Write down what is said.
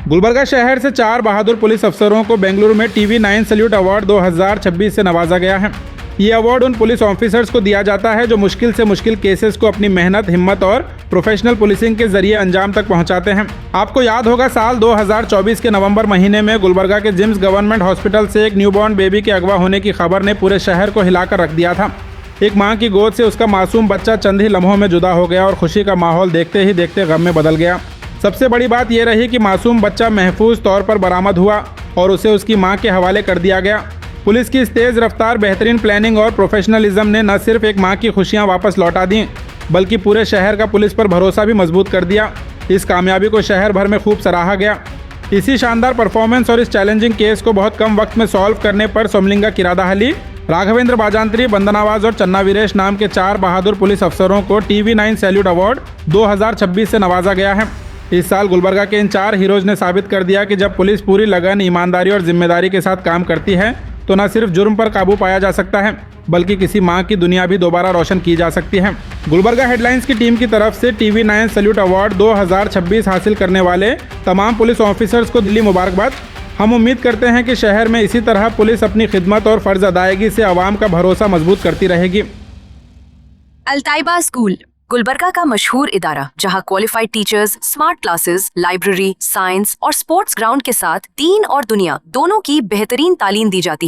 गुलबर्गा शहर से 4 बहादुर पुलिस अफसरों को बेंगलुरु में TV9 सैल्यूट अवार्ड 2026 से नवाजा गया है। ये अवार्ड उन पुलिस ऑफिसर्स को दिया जाता है जो मुश्किल से मुश्किल केसेस को अपनी मेहनत, हिम्मत और प्रोफेशनल पुलिसिंग के जरिए अंजाम तक पहुंचाते हैं। आपको याद होगा, साल 2024 के नवंबर महीने में गुलबर्गा के जिम्स गवर्नमेंट हॉस्पिटल से एक न्यूबॉर्न बेबी के अगवा होने की खबर ने पूरे शहर को हिलाकर रख दिया था। एक मां की गोद से उसका मासूम बच्चा चंद ही लम्हों में जुदा हो गया और खुशी का माहौल देखते ही देखते गम में बदल गया। सबसे बड़ी बात यह रही कि मासूम बच्चा महफूज तौर पर बरामद हुआ और उसे उसकी मां के हवाले कर दिया गया। पुलिस की इस तेज़ रफ्तार, बेहतरीन प्लानिंग और प्रोफेशनलिज्म ने न सिर्फ एक मां की खुशियां वापस लौटा दी, बल्कि पूरे शहर का पुलिस पर भरोसा भी मजबूत कर दिया। इस कामयाबी को शहर भर में खूब सराहा गया। इसी शानदार परफॉर्मेंस और इस चैलेंजिंग केस को बहुत कम वक्त में सॉल्व करने पर सोमलिंगा किरादाहली, राघवेंद्र बाजांत्री, बंदनावाज और चन्ना वीरेश नाम के 4 बहादुर पुलिस अफसरों को TV9 सैल्यूट अवार्ड 2026 से नवाजा गया है। इस साल गुलबर्गा के इन 4 हीरोज ने साबित कर दिया कि जब पुलिस पूरी लगन, ईमानदारी और जिम्मेदारी के साथ काम करती है तो न सिर्फ जुर्म पर काबू पाया जा सकता है, बल्कि किसी मां की दुनिया भी दोबारा रोशन की जा सकती है। गुलबर्गा हेडलाइंस की टीम की तरफ से TV9 सैल्यूट अवार्ड 2026 हासिल करने वाले तमाम पुलिस ऑफिसर्स को दिली मुबारकबाद। हम उम्मीद करते हैं कि शहर में इसी तरह पुलिस अपनी खिदमत और फर्ज अदायगी से आवाम का भरोसा मजबूत करती रहेगी। अल्ताइबा स्कूल गुलबर्गा का मशहूर इदारा, जहां qualified teachers, smart classes, library, science और स्पोर्ट्स ग्राउंड के साथ दीन और दुनिया दोनों की बेहतरीन तालीम दी जाती है।